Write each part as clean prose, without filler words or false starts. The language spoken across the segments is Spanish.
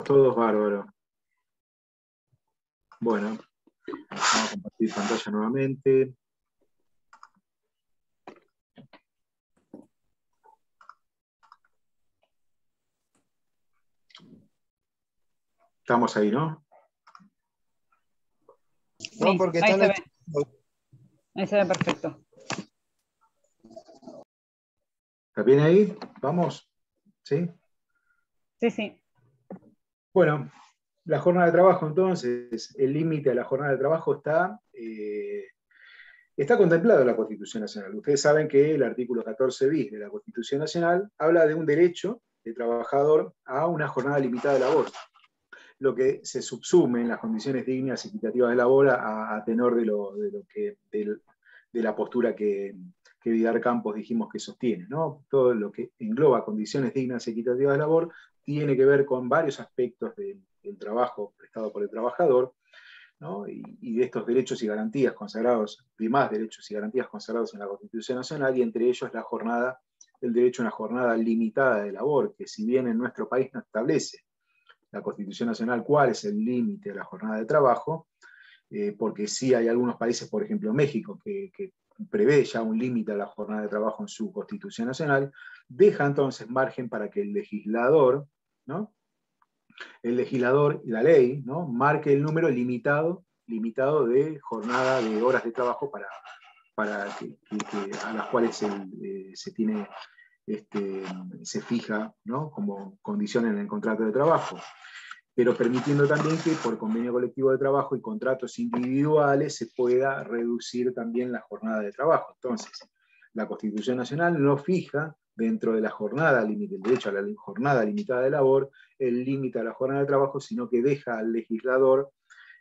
Todos bárbaros. Bueno, vamos a compartir pantalla nuevamente. Estamos ahí, ¿no? Sí, No, porque ahí están se ve. Ahí se ve perfecto. ¿Está bien ahí? ¿Vamos? ¿Sí? Sí, sí. Bueno, la jornada de trabajo, entonces, el límite a la jornada de trabajo está contemplado en la Constitución Nacional. Ustedes saben que el artículo 14 bis de la Constitución Nacional habla de un derecho del trabajador a una jornada limitada de labor, lo que se subsume en las condiciones dignas y equitativas de labor a tenor de la postura que Vidal Campos dijimos que sostiene, ¿no? Todo lo que engloba condiciones dignas y equitativas de labor tiene que ver con varios aspectos del trabajo prestado por el trabajador, ¿no? Y de estos derechos y garantías consagrados, de más derechos y garantías consagrados en la Constitución Nacional, y entre ellos el derecho a una jornada limitada de labor, que si bien en nuestro país no establece la Constitución Nacional cuál es el límite de la jornada de trabajo, porque sí hay algunos países, por ejemplo México, que prevé ya un límite a la jornada de trabajo en su Constitución Nacional, deja entonces margen para que el legislador, ¿no? El legislador y la ley, ¿no? Marque el número limitado de jornada de horas de trabajo a las cuales se fija, ¿no? Como condición en el contrato de trabajo, pero permitiendo también que por convenio colectivo de trabajo y contratos individuales se pueda reducir también la jornada de trabajo. Entonces, la Constitución Nacional no fija dentro de la jornada límite, el derecho a la jornada limitada de labor, el límite a la jornada de trabajo, sino que deja al legislador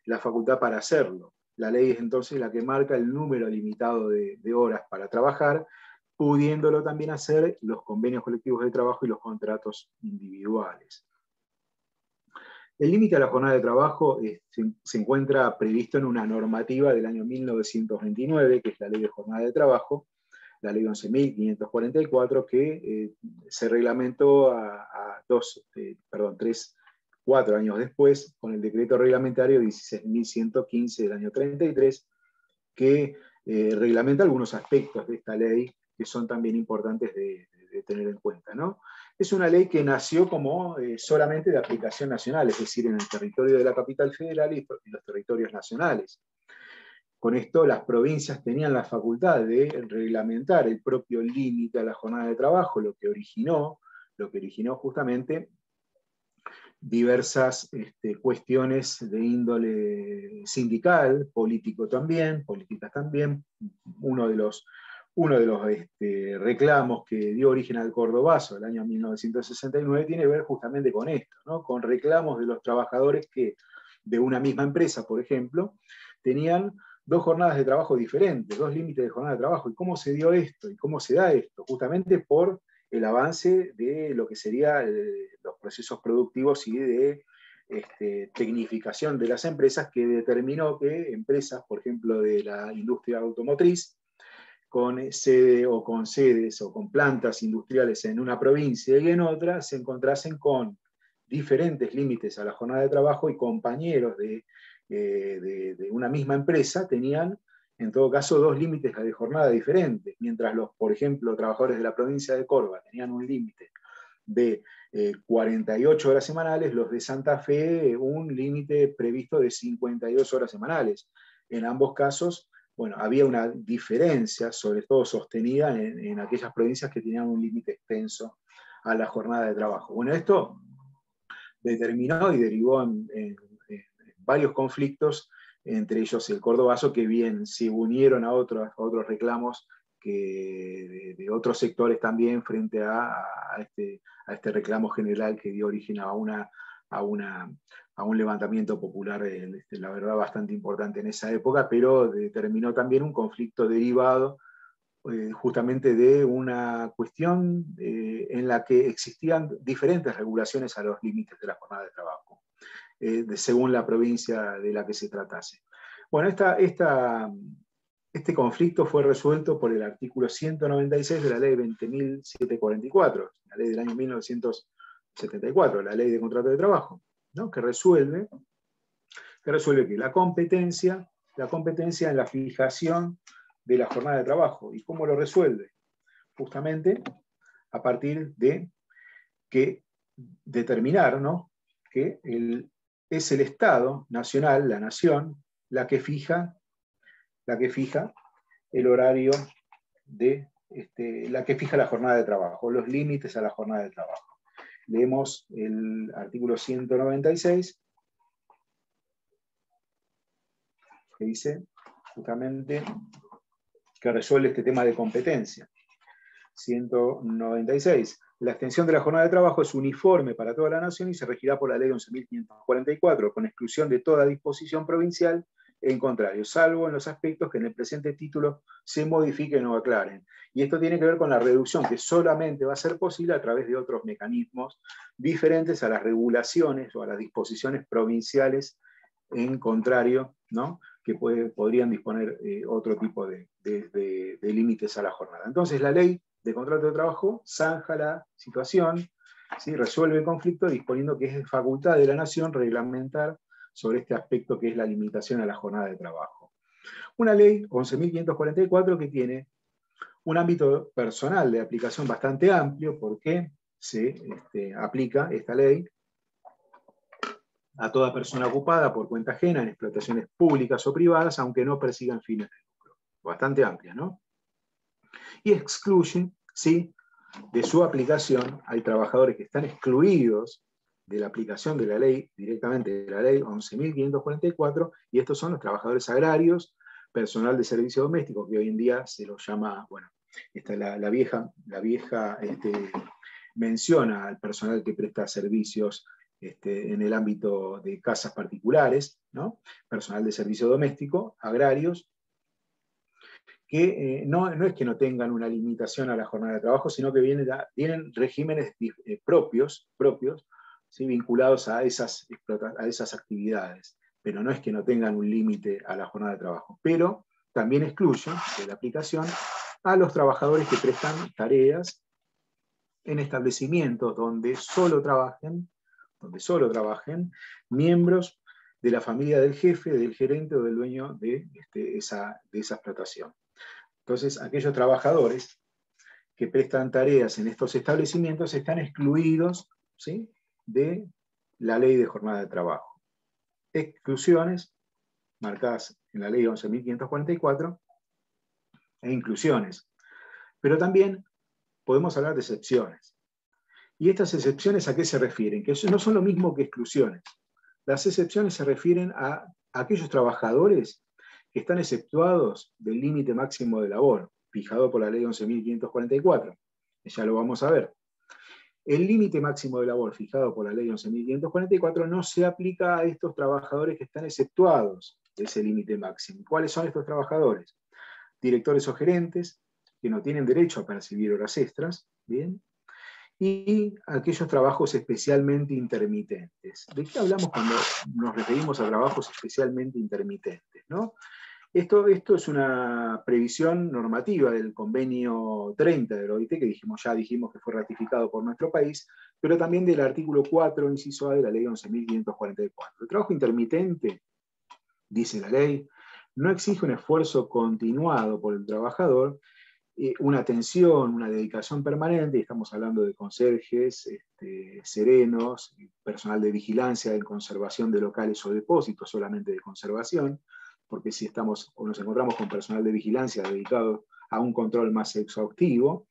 la facultad para hacerlo. La ley es entonces la que marca el número limitado de horas para trabajar, pudiéndolo también hacer los convenios colectivos de trabajo y los contratos individuales. El límite a la jornada de trabajo se encuentra previsto en una normativa del año 1929, que es la Ley de Jornada de Trabajo, la Ley 11.544, que se reglamentó cuatro años después, con el decreto reglamentario 16.115 del año 33, que reglamenta algunos aspectos de esta ley que son también importantes de tener en cuenta, ¿no? Es una ley que nació como solamente de aplicación nacional, es decir, en el territorio de la capital federal y en los territorios nacionales. Con esto, las provincias tenían la facultad de reglamentar el propio límite a la jornada de trabajo, lo que originó justamente diversas cuestiones de índole sindical, políticas también. Uno de los reclamos que dio origen al Cordobazo del año 1969 tiene que ver justamente con esto, ¿no? Con reclamos de los trabajadores que de una misma empresa, por ejemplo, tenían dos jornadas de trabajo diferentes, dos límites de jornada de trabajo. ¿Y cómo se dio esto? ¿Y cómo se da esto? Justamente por el avance de lo que serían los procesos productivos y de tecnificación de las empresas, que determinó que empresas, por ejemplo, de la industria automotriz, con sede o con sedes o con plantas industriales en una provincia y en otra, se encontrasen con diferentes límites a la jornada de trabajo, y compañeros de una misma empresa tenían, en todo caso, dos límites de jornada diferentes, mientras por ejemplo, trabajadores de la provincia de Córdoba tenían un límite de 48 horas semanales, los de Santa Fe un límite previsto de 52 horas semanales. En ambos casos, bueno, había una diferencia, sobre todo sostenida en aquellas provincias que tenían un límite extenso a la jornada de trabajo. Bueno, esto determinó y derivó en varios conflictos, entre ellos el Cordobazo, que bien se unieron a otros reclamos de otros sectores también frente a este reclamo general que dio origen a un levantamiento popular, la verdad, bastante importante en esa época, pero determinó también un conflicto derivado justamente de una cuestión en la que existían diferentes regulaciones a los límites de la jornada de trabajo, según la provincia de la que se tratase. Bueno, este conflicto fue resuelto por el artículo 196 de la ley 20.744, la ley del año 1974, la ley de contrato de trabajo, ¿no? Que resuelve que la competencia en la fijación de la jornada de trabajo. ¿Y cómo lo resuelve? Justamente a partir de que determinar, ¿no? que es el Estado nacional, la nación, la que fija el horario la que fija la jornada de trabajo, los límites a la jornada de trabajo. Leemos el artículo 196, que dice justamente que resuelve este tema de competencia. 196. La extensión de la jornada de trabajo es uniforme para toda la nación y se regirá por la ley 11.544, con exclusión de toda disposición provincial en contrario, salvo en los aspectos que en el presente título se modifiquen o aclaren. Y esto tiene que ver con la reducción, que solamente va a ser posible a través de otros mecanismos diferentes a las regulaciones o a las disposiciones provinciales en contrario, ¿no? Que podrían disponer otro tipo de límites a la jornada. Entonces la ley de contrato de trabajo zanja la situación, ¿sí? Resuelve el conflicto disponiendo que es facultad de la nación reglamentar sobre este aspecto que es la limitación a la jornada de trabajo. Una ley 11.544 que tiene un ámbito personal de aplicación bastante amplio porque se aplica esta ley a toda persona ocupada por cuenta ajena en explotaciones públicas o privadas, aunque no persigan fines de lucro. Bastante amplia, ¿no? Y excluye, ¿sí?, de su aplicación, hay trabajadores que están excluidos de la aplicación de la ley, directamente de la ley 11.544, y estos son los trabajadores agrarios, personal de servicio doméstico, que hoy en día se los llama, bueno, la vieja menciona al personal que presta servicios en el ámbito de casas particulares, ¿no? Personal de servicio doméstico, agrarios, que no es que no tengan una limitación a la jornada de trabajo, sino que vienen regímenes propios, ¿sí?, vinculados a esas actividades. Pero no es que no tengan un límite a la jornada de trabajo. Pero también excluyen de la aplicación a los trabajadores que prestan tareas en establecimientos donde solo trabajen miembros de la familia del jefe, del gerente o del dueño de esa explotación. Entonces, aquellos trabajadores que prestan tareas en estos establecimientos están excluidos, ¿sí?, de la ley de jornada de trabajo. Exclusiones marcadas en la ley 11.544 e inclusiones. Pero también podemos hablar de excepciones. ¿Y estas excepciones a qué se refieren? Que no son lo mismo que exclusiones. Las excepciones se refieren a aquellos trabajadores que están exceptuados del límite máximo de labor, fijado por la ley 11.544. Ya lo vamos a ver. El límite máximo de labor fijado por la ley 11.544 no se aplica a estos trabajadores que están exceptuados de ese límite máximo. ¿Cuáles son estos trabajadores? Directores o gerentes, que no tienen derecho a percibir horas extras, ¿bien?, y aquellos trabajos especialmente intermitentes. ¿De qué hablamos cuando nos referimos a trabajos especialmente intermitentes, ¿no? Esto es una previsión normativa del convenio 30 de la OIT, que ya dijimos que fue ratificado por nuestro país, pero también del artículo 4, inciso A de la ley 11.544. El trabajo intermitente, dice la ley, no exige un esfuerzo continuado por el trabajador, una atención, una dedicación permanente, y estamos hablando de conserjes, serenos, personal de vigilancia, de conservación de locales o depósitos, solamente de conservación, porque si nos encontramos con personal de vigilancia dedicado a un control más exhaustivo,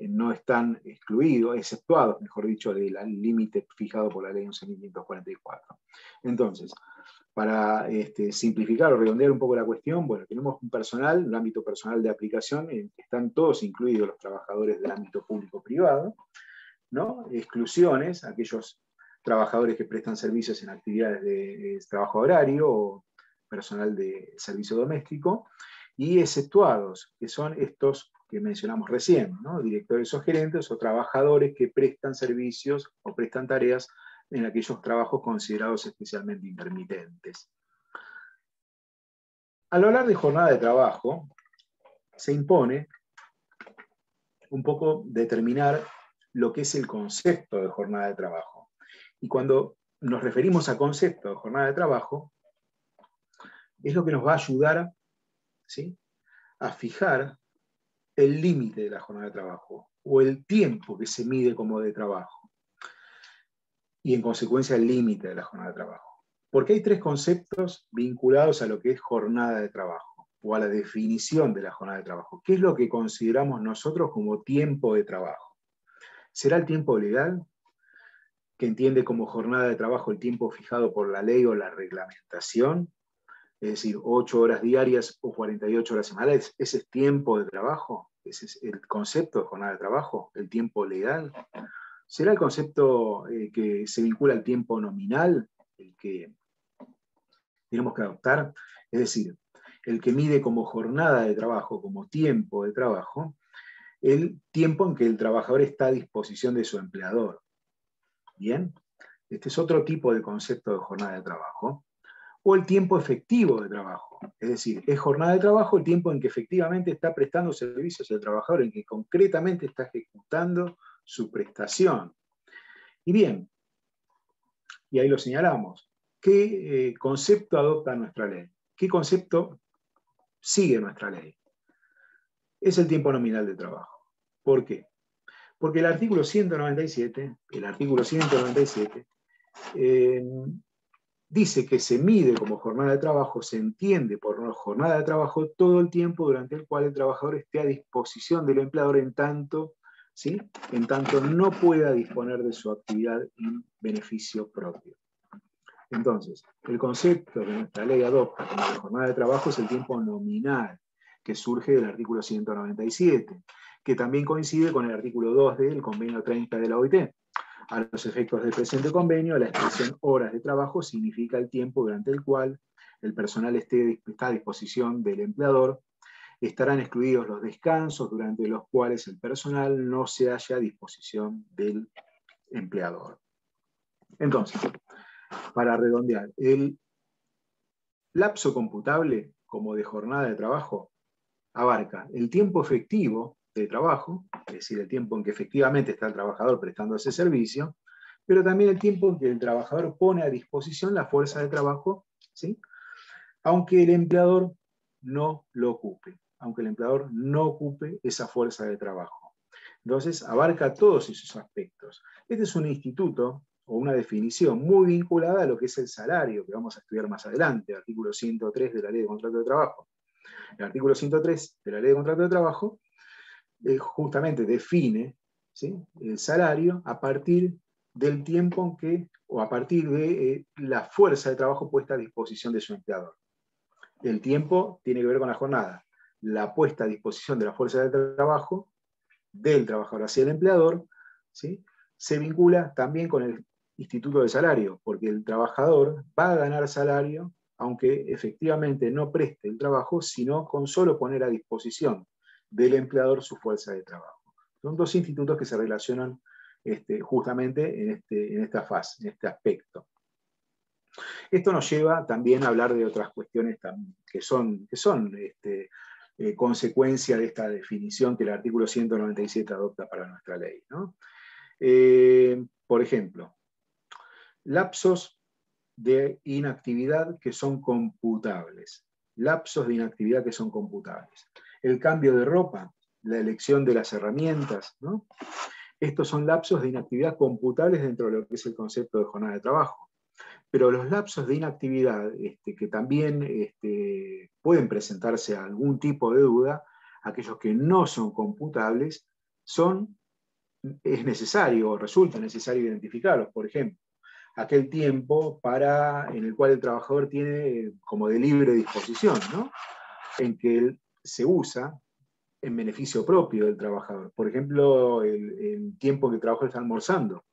no están excluidos, exceptuados, mejor dicho, del límite fijado por la ley 11.544. Entonces, para simplificar o redondear un poco la cuestión, bueno, tenemos un ámbito personal de aplicación, en que están todos incluidos los trabajadores del ámbito público-privado, ¿no? Exclusiones, aquellos trabajadores que prestan servicios en actividades de trabajo horario o personal de servicio doméstico, y exceptuados, que son estos que mencionamos recién, ¿no? Directores o gerentes o trabajadores que prestan servicios o prestan tareas en aquellos trabajos considerados especialmente intermitentes. Al hablar de jornada de trabajo, se impone un poco determinar lo que es el concepto de jornada de trabajo. Y cuando nos referimos a concepto de jornada de trabajo, es lo que nos va a ayudar, ¿sí?, a fijar el límite de la jornada de trabajo, o el tiempo que se mide como de trabajo, y en consecuencia el límite de la jornada de trabajo. Porque hay tres conceptos vinculados a lo que es jornada de trabajo, o a la definición de la jornada de trabajo. ¿Qué es lo que consideramos nosotros como tiempo de trabajo? ¿Será el tiempo legal, que entiende como jornada de trabajo el tiempo fijado por la ley o la reglamentación? Es decir, 8 horas diarias o 48 horas semanales. ¿Ese es tiempo de trabajo? ¿Ese es el concepto de jornada de trabajo? ¿El tiempo legal? ¿Será el concepto que se vincula al tiempo nominal, el que tenemos que adoptar? Es decir, el que mide como jornada de trabajo, como tiempo de trabajo, el tiempo en que el trabajador está a disposición de su empleador. ¿Bien? Este es otro tipo de concepto de jornada de trabajo. O el tiempo efectivo de trabajo. Es decir, es jornada de trabajo el tiempo en que efectivamente está prestando servicios al trabajador, en que concretamente está ejecutando su prestación. Y bien, y ahí lo señalamos, ¿qué concepto adopta nuestra ley? ¿Qué concepto sigue nuestra ley? Es el tiempo nominal de trabajo. ¿Por qué? Porque el artículo 197, dice que se mide como jornada de trabajo, se entiende por jornada de trabajo todo el tiempo durante el cual el trabajador esté a disposición del empleador en tanto, ¿sí?, en tanto no pueda disponer de su actividad en beneficio propio. Entonces, el concepto que nuestra ley adopta como la jornada de trabajo es el tiempo nominal, que surge del artículo 197, que también coincide con el artículo 2 del convenio 30 de la OIT. A los efectos del presente convenio, la expresión horas de trabajo significa el tiempo durante el cual el personal está a disposición del empleador. Estarán excluidos los descansos durante los cuales el personal no se halla a disposición del empleador. Entonces, para redondear, el lapso computable como de jornada de trabajo abarca el tiempo efectivo de trabajo, es decir, el tiempo en que efectivamente está el trabajador prestando ese servicio, pero también el tiempo en que el trabajador pone a disposición la fuerza de trabajo, ¿sí?, aunque el empleador no lo ocupe, esa fuerza de trabajo. Entonces, abarca todos esos aspectos. Este es un instituto o una definición muy vinculada a lo que es el salario, que vamos a estudiar más adelante, artículo 103 de la Ley de Contrato de Trabajo. El artículo 103 de la Ley de Contrato de Trabajo justamente define, ¿sí?, el salario a partir del tiempo en que, o a partir de la fuerza de trabajo puesta a disposición de su empleador. El tiempo tiene que ver con la jornada. La puesta a disposición de la fuerza de trabajo del trabajador hacia el empleador, ¿sí?, se vincula también con el instituto de salario, porque el trabajador va a ganar salario aunque efectivamente no preste el trabajo, sino con solo poner a disposición del empleador su fuerza de trabajo. Son dos institutos que se relacionan justamente en esta fase, en este aspecto. Esto nos lleva también a hablar de otras cuestiones que son consecuencia de esta definición que el artículo 197 adopta para nuestra ley, ¿no? Por ejemplo, lapsos de inactividad que son computables. Lapsos de inactividad que son computables. El cambio de ropa, la elección de las herramientas, ¿no? Estos son lapsos de inactividad computables dentro de lo que es el concepto de jornada de trabajo. Pero los lapsos de inactividad que también pueden presentarse a algún tipo de duda, aquellos que no son computables, es necesario o resulta necesario identificarlos. Por ejemplo, aquel tiempo en el cual el trabajador tiene como de libre disposición, ¿no?, en que él se usa en beneficio propio del trabajador. Por ejemplo, el tiempo que el trabajador está almorzando.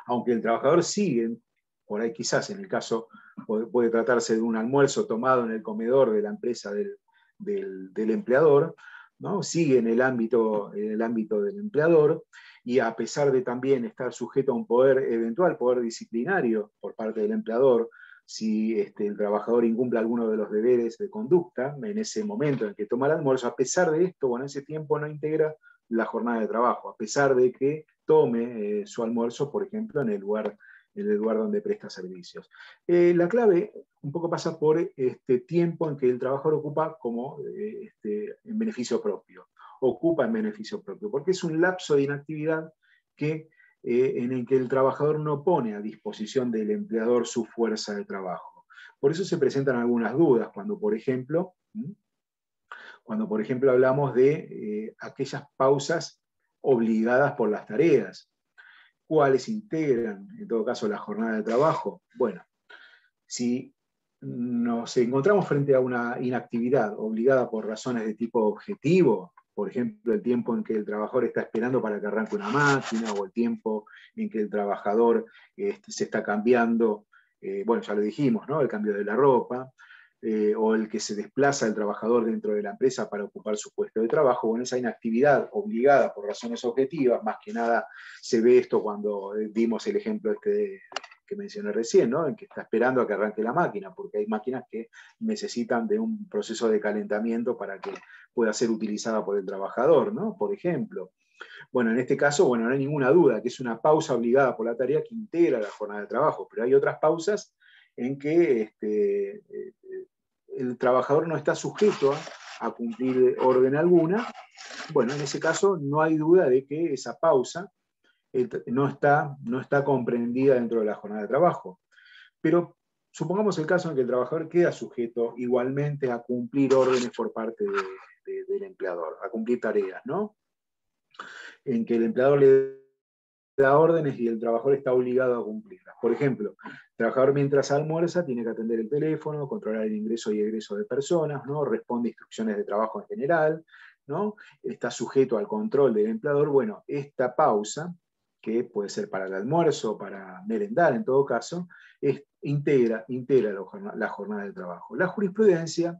Aunque el trabajador sigue, por ahí quizás en el caso puede tratarse de un almuerzo tomado en el comedor de la empresa del empleador, ¿no?, sigue en el ámbito del empleador, y a pesar de también estar sujeto a un eventual poder disciplinario por parte del empleador, si el trabajador incumple alguno de los deberes de conducta en ese momento en que toma el almuerzo, a pesar de esto, bueno, ese tiempo no integra la jornada de trabajo, a pesar de que tome su almuerzo, por ejemplo, en el lugar en el lugar donde presta servicios. La clave un poco pasa por este tiempo en que el trabajador ocupa como en beneficio propio, porque es un lapso de inactividad en el que el trabajador no pone a disposición del empleador su fuerza de trabajo. Por eso se presentan algunas dudas cuando, por ejemplo, hablamos de aquellas pausas obligadas por las tareas. ¿Cuáles integran, en todo caso, la jornada de trabajo? Bueno, si nos encontramos frente a una inactividad obligada por razones de tipo objetivo, por ejemplo, el tiempo en que el trabajador está esperando para que arranque una máquina, o el tiempo en que el trabajador se está cambiando, bueno, ya lo dijimos, ¿no? El cambio de la ropa, o el que se desplaza el trabajador dentro de la empresa para ocupar su puesto de trabajo. Bueno, esa inactividad obligada por razones objetivas, más que nada se ve esto cuando dimos el ejemplo que mencioné recién, ¿no? En que está esperando a que arranque la máquina, porque hay máquinas que necesitan de un proceso de calentamiento para que pueda ser utilizada por el trabajador, ¿no? Por ejemplo. Bueno, en este caso, bueno, no hay ninguna duda que es una pausa obligada por la tarea que integra la jornada de trabajo, pero hay otras pausas en que el trabajador no está sujeto a cumplir orden alguna. Bueno, en ese caso no hay duda de que esa pausa no está comprendida dentro de la jornada de trabajo. Pero supongamos el caso en que el trabajador queda sujeto igualmente a cumplir órdenes por parte del empleador, a cumplir tareas, ¿no? En que el empleador le da órdenes y el trabajador está obligado a cumplirlas. Por ejemplo, el trabajador mientras almuerza tiene que atender el teléfono, controlar el ingreso y egreso de personas, ¿no? Responde instrucciones de trabajo en general, ¿no? Está sujeto al control del empleador. Bueno, esta pausa, que puede ser para el almuerzo, para merendar en todo caso, integra la jornada de trabajo. La jurisprudencia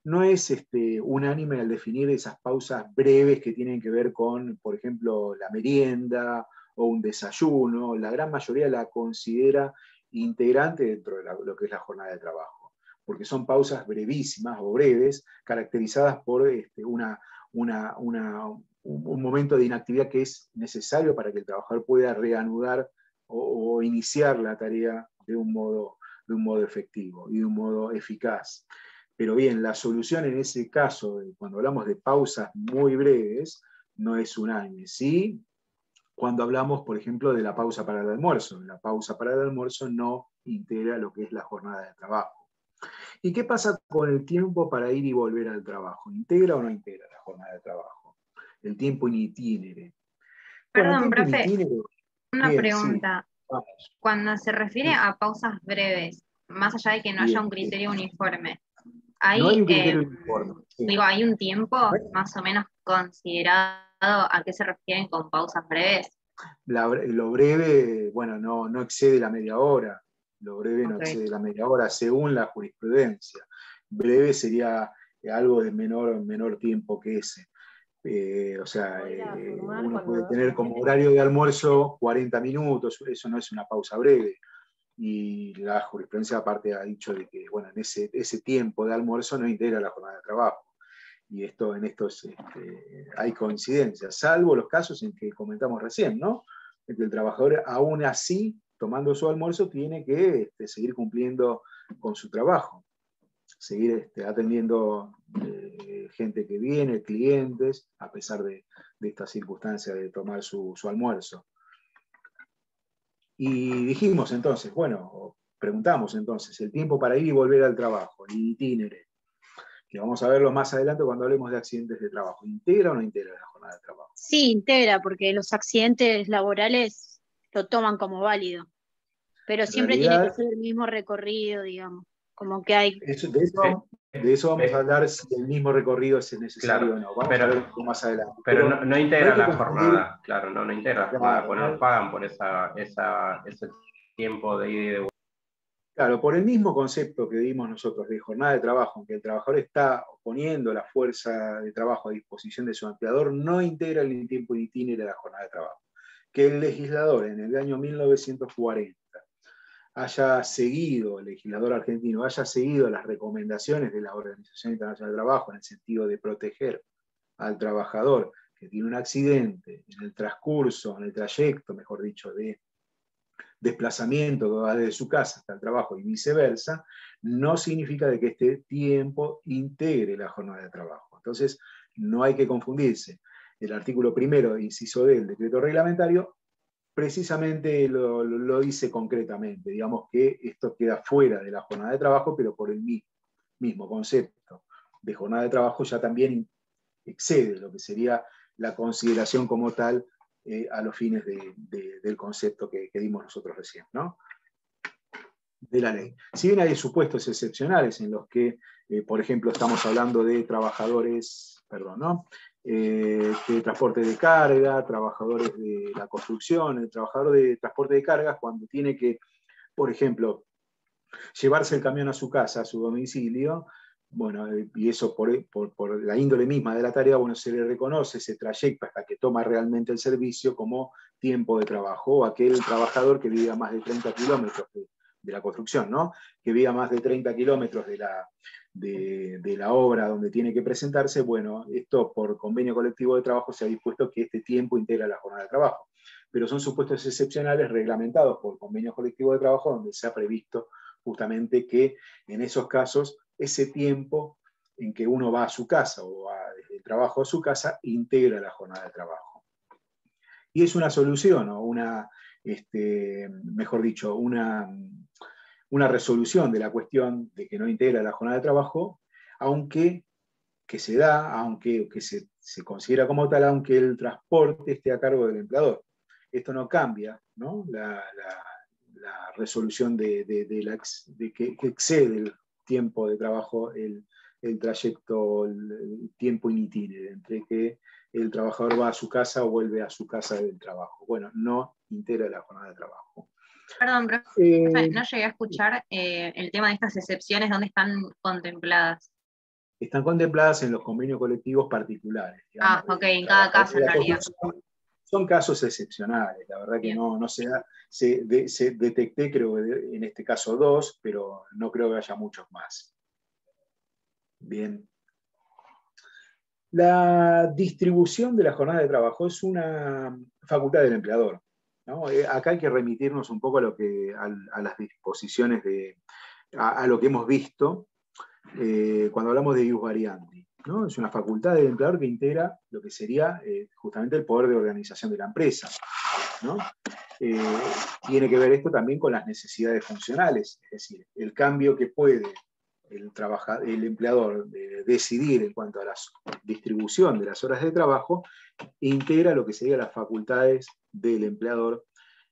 no es unánime al definir esas pausas breves que tienen que ver con, por ejemplo, la merienda o un desayuno. La gran mayoría la considera integrante dentro de lo que es la jornada de trabajo, porque son pausas brevísimas o breves, caracterizadas por un momento de inactividad que es necesario para que el trabajador pueda reanudar o iniciar la tarea de un modo efectivo y de un modo eficaz. Pero bien, la solución en ese caso, cuando hablamos de pausas muy breves, no es unánime. Sí, cuando hablamos, por ejemplo, de la pausa para el almuerzo. La pausa para el almuerzo no integra lo que es la jornada de trabajo. ¿Y qué pasa con el tiempo para ir y volver al trabajo? ¿Integra o no integra la jornada de trabajo? El tiempo in itinere. Bueno, el Perdón, tiempo in profe, itinere, una bien, sí, pregunta. vamos. Cuando se refiere a pausas breves, más allá de que no haya Bien, un bien. criterio uniforme, No hay ¿hay, un criterio uniforme. Sí. digo, hay un tiempo ¿No? más o menos considerado a qué se refieren con pausas breves? Lo breve, bueno, no excede la media hora. Lo breve no Ok. excede la media hora según la jurisprudencia. Breve sería algo de menor tiempo que ese. O sea, uno puede tener como horario de almuerzo 40 minutos, eso no es una pausa breve. Y la jurisprudencia aparte ha dicho de que, bueno, en ese tiempo de almuerzo no integra la jornada de trabajo. Y en estos hay coincidencias, salvo los casos en que comentamos recién, ¿no? En que el trabajador, aún así, tomando su almuerzo, tiene que seguir cumpliendo con su trabajo, seguir atendiendo gente que viene, clientes, a pesar de esta circunstancia de tomar su almuerzo. Y dijimos entonces, bueno, preguntamos entonces, el tiempo para ir y volver al trabajo, el itinere, que vamos a verlo más adelante cuando hablemos de accidentes de trabajo. ¿Integra o no integra la jornada de trabajo? Sí, integra, porque los accidentes laborales lo toman como válido, pero En siempre tiene que realidad, ser el mismo recorrido, digamos, como que hay... de eso vamos a hablar si el mismo recorrido es necesario Claro, o no. Vamos a ver más adelante. pero no No hay integra que la confundir, jornada, claro, no integra la jornada, claro, pues no nos pagan por ese tiempo de ida y de vuelta. claro, por el mismo concepto que dimos nosotros de jornada de trabajo, en que el trabajador está poniendo la fuerza de trabajo a disposición de su empleador, no integra el tiempo in itinere la jornada de trabajo. Que el legislador en el año 1940 haya seguido, el legislador argentino haya seguido las recomendaciones de la Organización Internacional del Trabajo en el sentido de proteger al trabajador que tiene un accidente en el transcurso, en el trayecto, mejor dicho, de desplazamiento que va desde su casa hasta el trabajo y viceversa, no significa de que este tiempo integre la jornada de trabajo. Entonces, no hay que confundirse. El artículo 1, inciso D del decreto reglamentario, precisamente lo dice concretamente, digamos que esto queda fuera de la jornada de trabajo, pero por el mismo concepto de jornada de trabajo ya también excede lo que sería la consideración como tal a los fines del concepto que dimos nosotros recién, ¿no? De la ley. Si bien hay supuestos excepcionales en los que, por ejemplo, estamos hablando de trabajadores, ¿no? De transporte de carga, trabajadores de la construcción, el trabajador de transporte de cargas cuando tiene que, por ejemplo, llevarse el camión a su casa, a su domicilio, bueno, y eso por la índole misma de la tarea, bueno, se le reconoce ese trayecto hasta que toma realmente el servicio como tiempo de trabajo, o aquel trabajador que vive a más de 30 kilómetros de la construcción, ¿no? Que vive a más de 30 kilómetros de la obra donde tiene que presentarse, bueno, esto por convenio colectivo de trabajo se ha dispuesto que este tiempo integra la jornada de trabajo. Pero son supuestos excepcionales reglamentados por convenio colectivo de trabajo donde se ha previsto justamente que en esos casos ese tiempo en que uno va a su casa o va desde el trabajo a su casa integra la jornada de trabajo. Y es una solución, o mejor dicho, una resolución de la cuestión de que no integra la jornada de trabajo, aunque que se da, aunque que se considera como tal, aunque el transporte esté a cargo del empleador. Esto no cambia, ¿no? La resolución de que excede el tiempo de trabajo, el trayecto, el tiempo in itinere, entre que el trabajador va a su casa o vuelve a su casa del trabajo. Bueno, no integra la jornada de trabajo. Perdón, profe, no llegué a escuchar el tema de estas excepciones, ¿dónde están contempladas? Están contempladas en los convenios colectivos particulares. Digamos, ok, en cada caso en realidad. Son casos excepcionales, la verdad que no se da. Se detecté, creo, en este caso 2, pero no creo que haya muchos más. Bien. La distribución de la jornada de trabajo es una facultad del empleador, ¿no? Acá hay que remitirnos un poco a las disposiciones a lo que hemos visto cuando hablamos de ius variandi, ¿no? Es una facultad del empleador que integra lo que sería justamente el poder de organización de la empresa, ¿no? Tiene que ver esto también con las necesidades funcionales, es decir, el cambio que puede el empleador decidir en cuanto a la distribución de las horas de trabajo, integra lo que serían las facultades del empleador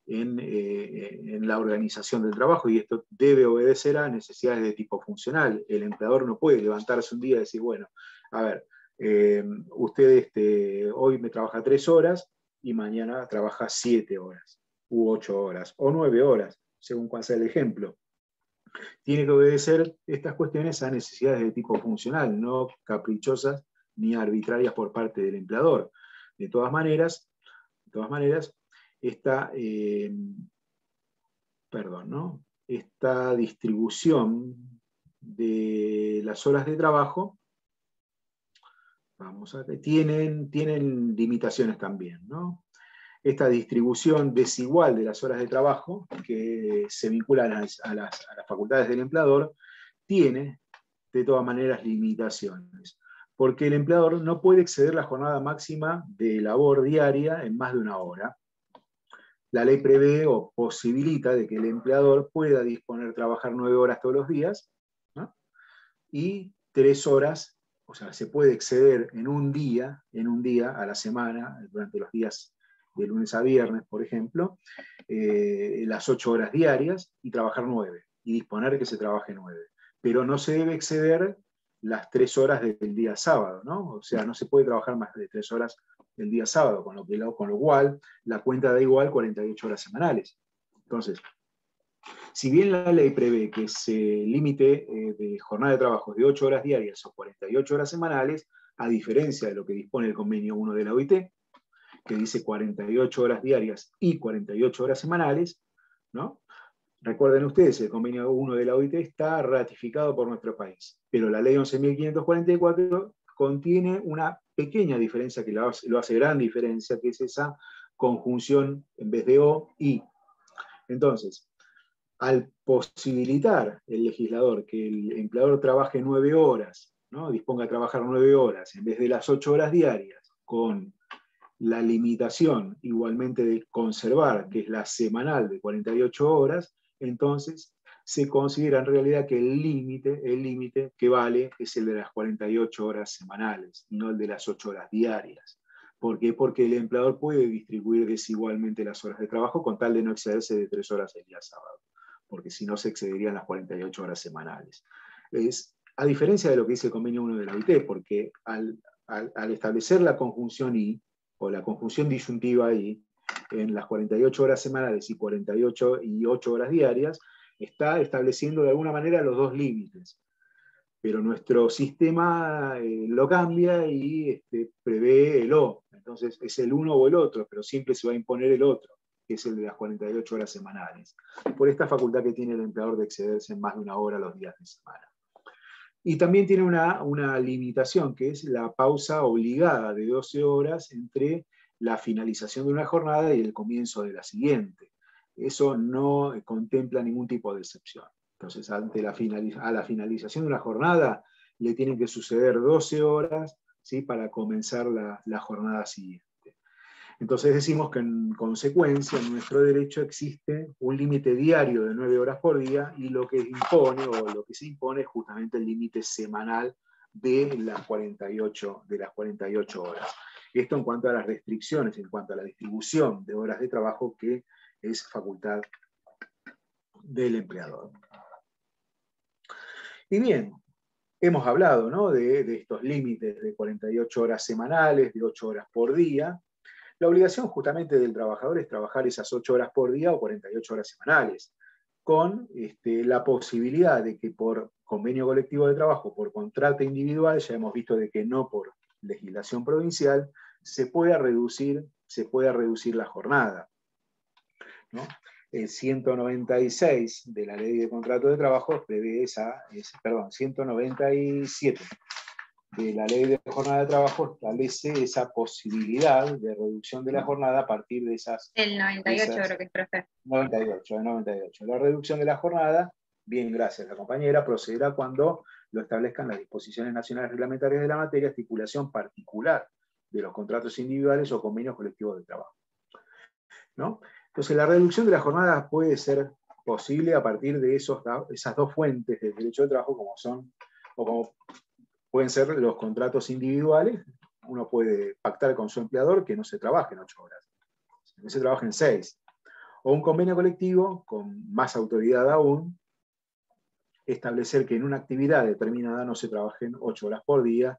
en la organización del trabajo, y esto debe obedecer a necesidades de tipo funcional. El empleador no puede levantarse un día y decir, bueno, a ver, usted hoy me trabaja 3 horas y mañana trabaja 7 horas, u 8 horas, o 9 horas, según cuál sea el ejemplo. Tiene que obedecer estas cuestiones a necesidades de tipo funcional, no caprichosas ni arbitrarias por parte del empleador. De todas maneras, esta distribución de las horas de trabajo, tienen limitaciones también, ¿no? Esta distribución desigual de las horas de trabajo, que se vinculan a las facultades del empleador, tiene de todas maneras limitaciones, porque el empleador no puede exceder la jornada máxima de labor diaria en más de 1 hora. La ley prevé o posibilita de que el empleador pueda trabajar 9 horas todos los días, ¿no? Y 3 horas, o sea, se puede exceder en un día a la semana, durante los días de lunes a viernes, por ejemplo, las 8 horas diarias y trabajar 9, y disponer que se trabaje 9. Pero no se debe exceder las 3 horas del día sábado, ¿no? O sea, no se puede trabajar más de 3 horas el día sábado, con lo cual la cuenta da igual 48 horas semanales. Entonces, si bien la ley prevé que ese límite de jornada de trabajo de 8 horas diarias o 48 horas semanales, a diferencia de lo que dispone el convenio 1 de la OIT, que dice 48 horas diarias y 48 horas semanales, ¿no? Recuerden ustedes, el convenio 1 de la OIT está ratificado por nuestro país, pero la ley 11.544 contiene una pequeña diferencia que lo hace gran diferencia, que es esa conjunción en vez de O, y. Entonces, al posibilitar el legislador que el empleador trabaje 9 horas, ¿no? Disponga de trabajar 9 horas en vez de las 8 horas diarias, con la limitación igualmente de conservar, que es la semanal de 48 horas, entonces se considera en realidad que el límite que vale es el de las 48 horas semanales, y no el de las 8 horas diarias. ¿Por qué? Porque el empleador puede distribuir desigualmente las horas de trabajo con tal de no excederse de 3 horas el día sábado, porque si no se excederían las 48 horas semanales. A diferencia de lo que dice el convenio 1 de la OIT, porque al establecer la conjunción y, o la conjunción disyuntiva y, en las 48 horas semanales y 48 y 8 horas diarias, está estableciendo de alguna manera los dos límites. Pero nuestro sistema lo cambia y prevé el O. Entonces es el uno o el otro, pero siempre se va a imponer el otro, que es el de las 48 horas semanales, por esta facultad que tiene el empleador de excederse en más de una hora los días de semana. Y también tiene una limitación, que es la pausa obligada de 12 horas entre la finalización de una jornada y el comienzo de la siguiente. Eso no contempla ningún tipo de excepción. Entonces, a la finalización de una jornada le tienen que suceder 12 horas, ¿sí?, para comenzar la jornada siguiente. Entonces decimos que en consecuencia en nuestro derecho existe un límite diario de 9 horas por día, y lo que se impone es justamente el límite semanal de las 48 horas. Esto en cuanto a las restricciones, en cuanto a la distribución de horas de trabajo, que es facultad del empleador. Y bien, hemos hablado, ¿no?, de estos límites de 48 horas semanales, de 8 horas por día. La obligación justamente del trabajador es trabajar esas 8 horas por día o 48 horas semanales, con la posibilidad de que por convenio colectivo de trabajo, por contrato individual, ya hemos visto de que no por legislación provincial, se pueda reducir la jornada, ¿no? El 196 de la Ley de Contrato de Trabajo prevé 197 de la Ley de Jornada de Trabajo establece esa posibilidad de reducción de la jornada a partir de esas... El 98 creo que es, profe. 98. La reducción de la jornada, bien, gracias, la compañera, procederá cuando lo establezcan las disposiciones nacionales reglamentarias de la materia, estipulación particular de los contratos individuales o convenios colectivos de trabajo, ¿no? Entonces, la reducción de la jornada puede ser posible a partir de esas dos fuentes del derecho de trabajo, como pueden ser los contratos individuales. Uno puede pactar con su empleador que no se trabaje en 8 horas, que se trabaje en 6. O un convenio colectivo, con más autoridad aún, establecer que en una actividad determinada no se trabajen 8 horas por día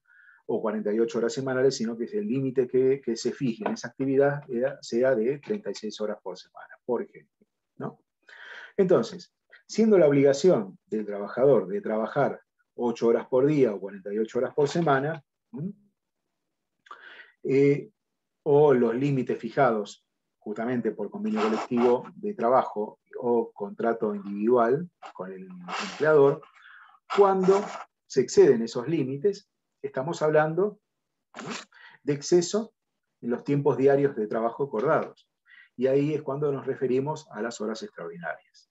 o 48 horas semanales, sino que el límite que se fije en esa actividad sea de 36 horas por semana, por ejemplo, ¿no? Entonces, siendo la obligación del trabajador de trabajar 8 horas por día o 48 horas por semana, o los límites fijados justamente por convenio colectivo de trabajo o contrato individual con el empleador, cuando se exceden esos límites, estamos hablando, ¿no?, de exceso en los tiempos diarios de trabajo acordados. Y ahí es cuando nos referimos a las horas extraordinarias.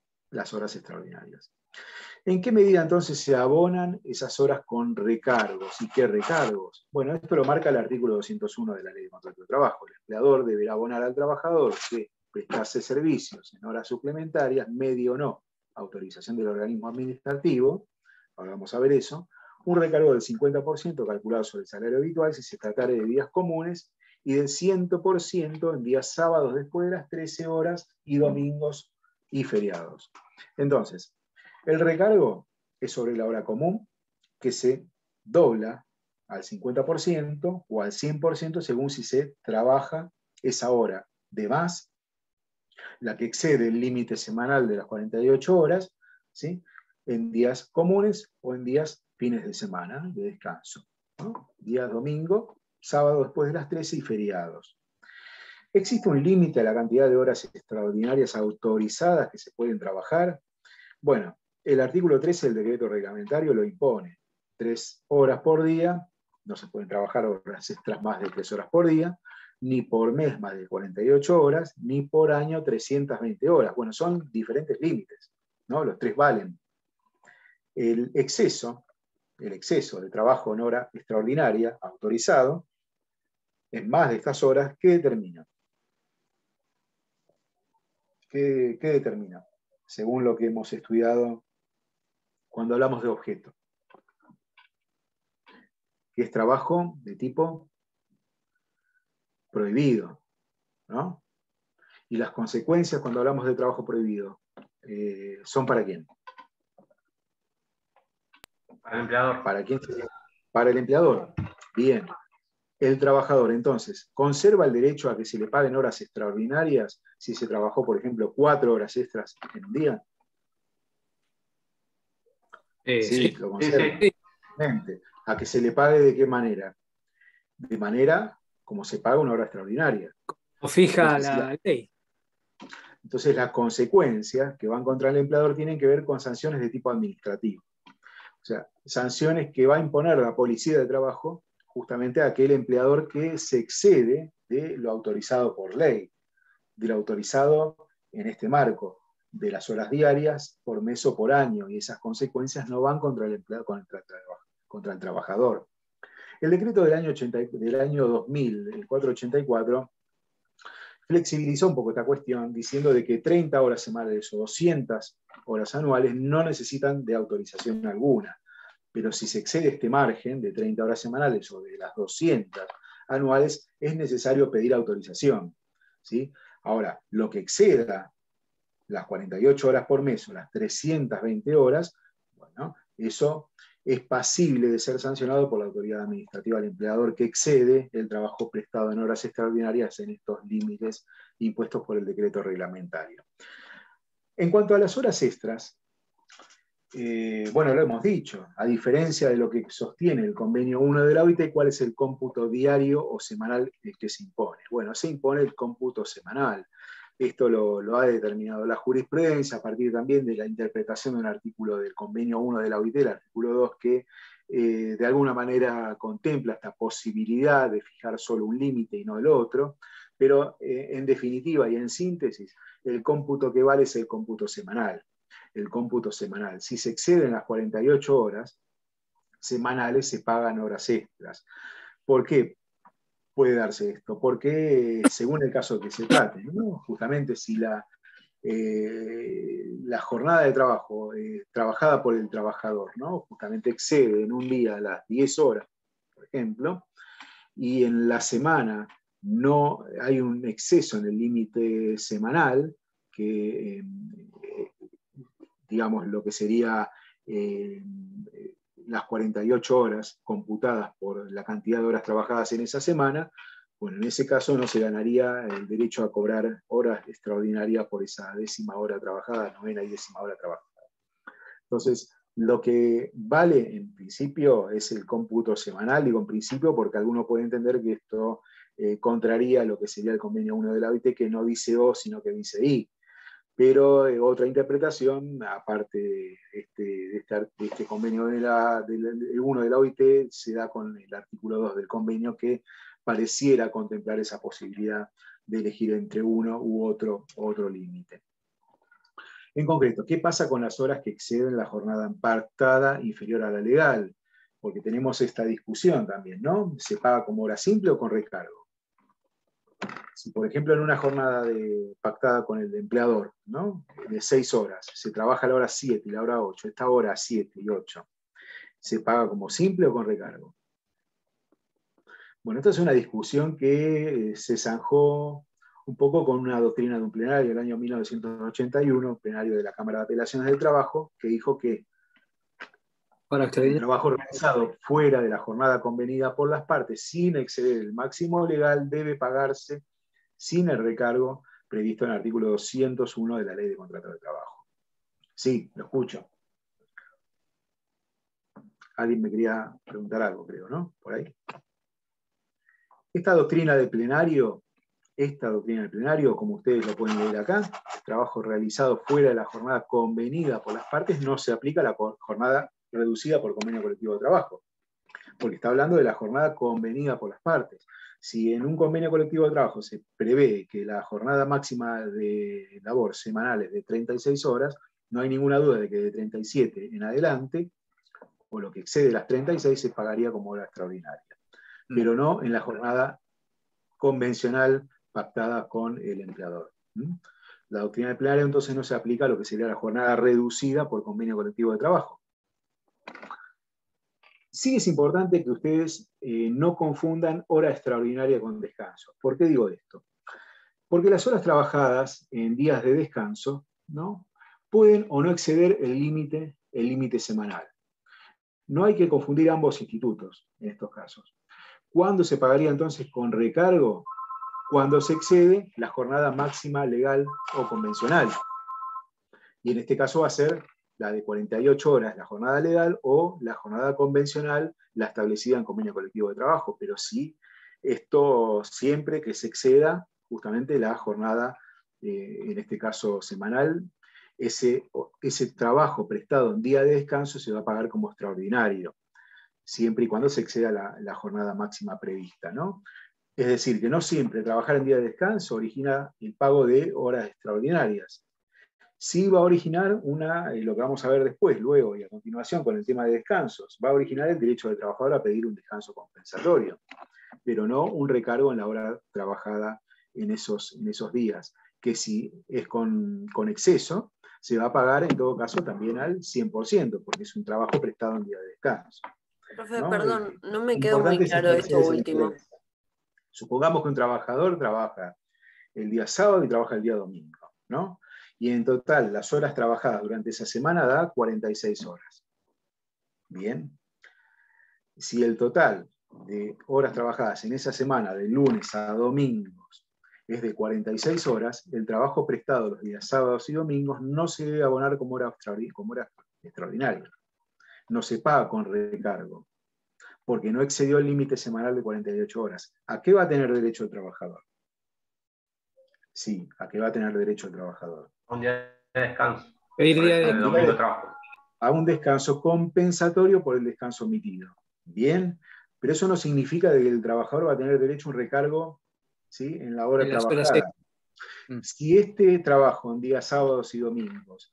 ¿En qué medida entonces se abonan esas horas con recargos? ¿Y qué recargos? Bueno, esto lo marca el artículo 201 de la Ley de Contrato de Trabajo. El empleador deberá abonar al trabajador que prestase servicios en horas suplementarias, medio o no autorización del organismo administrativo, ahora vamos a ver eso, un recargo del 50% calculado sobre el salario habitual si se tratara de días comunes, y del 100% en días sábados después de las 13 horas y domingos y feriados. Entonces, el recargo es sobre la hora común, que se dobla al 50% o al 100% según si se trabaja esa hora de más, la que excede el límite semanal de las 48 horas, ¿sí?, en días comunes o en días fines de semana de descanso, ¿no? Días domingo, sábado después de las 13 y feriados. ¿Existe un límite a la cantidad de horas extraordinarias autorizadas que se pueden trabajar? Bueno, el artículo 13 del decreto reglamentario lo impone. 3 horas por día, no se pueden trabajar horas extras más de 3 horas por día. ni por mes más de 48 horas, ni por año 320 horas. Bueno, son diferentes límites, ¿no? Los tres valen. El exceso de trabajo en hora extraordinaria autorizado en más de estas horas, ¿qué determina? ¿Qué determina? Según lo que hemos estudiado cuando hablamos de objeto. Que es trabajo de tipo prohibido, ¿no? Y las consecuencias cuando hablamos de trabajo prohibido, ¿son para quién? Para el empleador. ¿Para quién sería? Para el empleador. Bien. El trabajador, entonces, ¿conserva el derecho a que se le paguen horas extraordinarias si se trabajó, por ejemplo, 4 horas extras en un día? Sí, lo conserva. Sí. ¿A que se le pague de qué manera? De manera como se paga una hora extraordinaria. O fija Entonces, la ley. Entonces las consecuencias que van contra el empleador tienen que ver con sanciones de tipo administrativo. O sea, sanciones que va a imponer la policía de trabajo justamente a aquel empleador que se excede de lo autorizado por ley, de lo autorizado en este marco, de las horas diarias por mes o por año, y esas consecuencias no van contra el empleado, contra el trabajador. El decreto del año 2000, el 484, flexibilizó un poco esta cuestión diciendo de que 30 horas semanales o 200 horas anuales no necesitan de autorización alguna. Pero si se excede este margen de 30 horas semanales o de las 200 anuales, es necesario pedir autorización, ¿sí? Ahora, lo que exceda las 48 horas por mes o las 320 horas, bueno, eso es pasible de ser sancionado por la autoridad administrativa del empleador que excede el trabajo prestado en horas extraordinarias en estos límites impuestos por el decreto reglamentario. En cuanto a las horas extras, bueno, lo hemos dicho, a diferencia de lo que sostiene el convenio 1 de la OIT, ¿cuál es el cómputo diario o semanal que se impone? Bueno, se impone el cómputo semanal. Esto lo ha determinado la jurisprudencia a partir también de la interpretación de un artículo del convenio 1 de la OIT, el artículo 2, que de alguna manera contempla esta posibilidad de fijar solo un límite y no el otro, pero en definitiva y en síntesis, el cómputo que vale es el cómputo semanal. El cómputo semanal. Si se exceden las 48 horas semanales, se pagan horas extras. ¿Por qué puede darse esto? Porque según el caso que se trate, ¿no? Justamente si la jornada de trabajo trabajada por el trabajador, ¿no? Justamente excede en un día las 10 horas, por ejemplo, y en la semana no hay un exceso en el límite semanal, que digamos, lo que sería las 48 horas computadas por la cantidad de horas trabajadas en esa semana, bueno, en ese caso no se ganaría el derecho a cobrar horas extraordinarias por esa 10ª hora trabajada, 9ª y 10ª hora trabajada. Entonces, lo que vale en principio es el cómputo semanal, digo en principio porque alguno puede entender que esto contraría lo que sería el convenio 1 de la OIT, que no dice O, sino que dice I. Pero otra interpretación, aparte de este convenio del 1 de la OIT, se da con el artículo 2 del convenio, que pareciera contemplar esa posibilidad de elegir entre uno u otro límite. En concreto, ¿qué pasa con las horas que exceden la jornada pactada inferior a la legal? Porque tenemos esta discusión también, ¿no? ¿Se paga como hora simple o con recargo? Si, por ejemplo, en una jornada pactada con el empleador, ¿no? De 6 horas, se trabaja la hora 7 y la hora 8, esta hora 7 y 8, ¿se paga como simple o con recargo? Bueno, esta es una discusión que se zanjó un poco con una doctrina de un plenario del año 1981, plenario de la Cámara de Apelaciones del Trabajo, que dijo que el trabajo realizado fuera de la jornada convenida por las partes sin exceder el máximo legal debe pagarse sin el recargo previsto en el artículo 201 de la Ley de Contratos de Trabajo. Sí, lo escucho. Alguien me quería preguntar algo, creo, ¿no? Por ahí. Esta doctrina del plenario, como ustedes lo pueden leer acá, el trabajo realizado fuera de la jornada convenida por las partes no se aplica a la jornada reducida por convenio colectivo de trabajo, porque está hablando de la jornada convenida por las partes. Si en un convenio colectivo de trabajo se prevé que la jornada máxima de labor semanal es de 36 horas, no hay ninguna duda de que de 37 en adelante, o lo que excede las 36, se pagaría como hora extraordinaria. Pero no en la jornada convencional pactada con el empleador. La doctrina del plenario entonces no se aplica a lo que sería la jornada reducida por convenio colectivo de trabajo. Sí es importante que ustedes no confundan hora extraordinaria con descanso. ¿Por qué digo esto? Porque las horas trabajadas en días de descanso, ¿no?, pueden o no exceder el límite semanal. No hay que confundir ambos institutos en estos casos. ¿Cuándo se pagaría entonces con recargo? Cuando se excede la jornada máxima legal o convencional. Y en este caso va a ser la de 48 horas, la jornada legal, o la jornada convencional, la establecida en convenio colectivo de trabajo. Pero sí, esto siempre que se exceda justamente la jornada, en este caso semanal, ese trabajo prestado en día de descanso se va a pagar como extraordinario, siempre y cuando se exceda la jornada máxima prevista, ¿no? Es decir, que no siempre trabajar en día de descanso origina el pago de horas extraordinarias. Sí va a originar lo que vamos a ver después, luego y a continuación con el tema de descansos, va a originar el derecho del trabajador a pedir un descanso compensatorio, pero no un recargo en la hora trabajada en esos días, que si es con exceso, se va a pagar en todo caso también al 100%, porque es un trabajo prestado en día de descanso. Profe, ¿No? perdón, no me quedó muy claro esto último. Supongamos que un trabajador trabaja el día sábado y trabaja el día domingo, ¿no? Y en total las horas trabajadas durante esa semana da 46 horas. Bien. Si el total de horas trabajadas en esa semana, de lunes a domingos, es de 46 horas, el trabajo prestado los días sábados y domingos no se debe abonar como hora extraordinaria. No se paga con recargo, porque no excedió el límite semanal de 48 horas. ¿A qué va a tener derecho el trabajador? Sí, ¿a qué va a tener derecho el trabajador? Un día de descanso. Pedir día de domingo de trabajo. A un descanso compensatorio por el descanso omitido. Bien, pero eso no significa que el trabajador va a tener derecho a un recargo, ¿sí?, en la hora trabajada. Si este trabajo en días sábados y domingos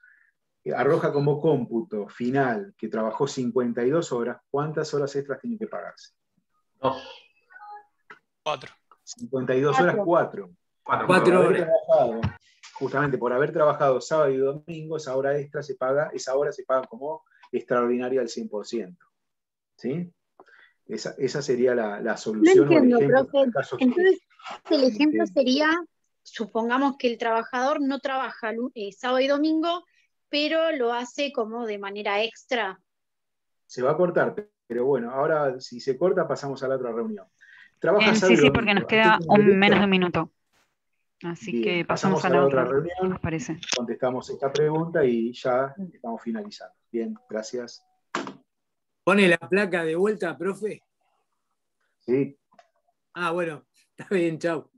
arroja como cómputo final que trabajó 52 horas, ¿cuántas horas extras tiene que pagarse? 2. 4. 52 horas, 4. 4 horas. Justamente por haber trabajado sábado y domingo, esa hora extra se paga como extraordinaria al 100%. ¿Sí? Esa sería la solución. No entiendo, o el ejemplo, profe. Entonces, el ejemplo sería, supongamos que el trabajador no trabaja sábado y domingo, pero lo hace como de manera extra. Se va a cortar, pero bueno, ahora si se corta pasamos a la otra reunión. Sí, porque nos queda menos de un minuto. Así bien, que pasamos a la otra reunión, ¿nos parece? Contestamos esta pregunta y ya estamos finalizando. Bien, gracias. ¿Pone la placa de vuelta, profe? Sí. Ah, bueno, está bien, chau.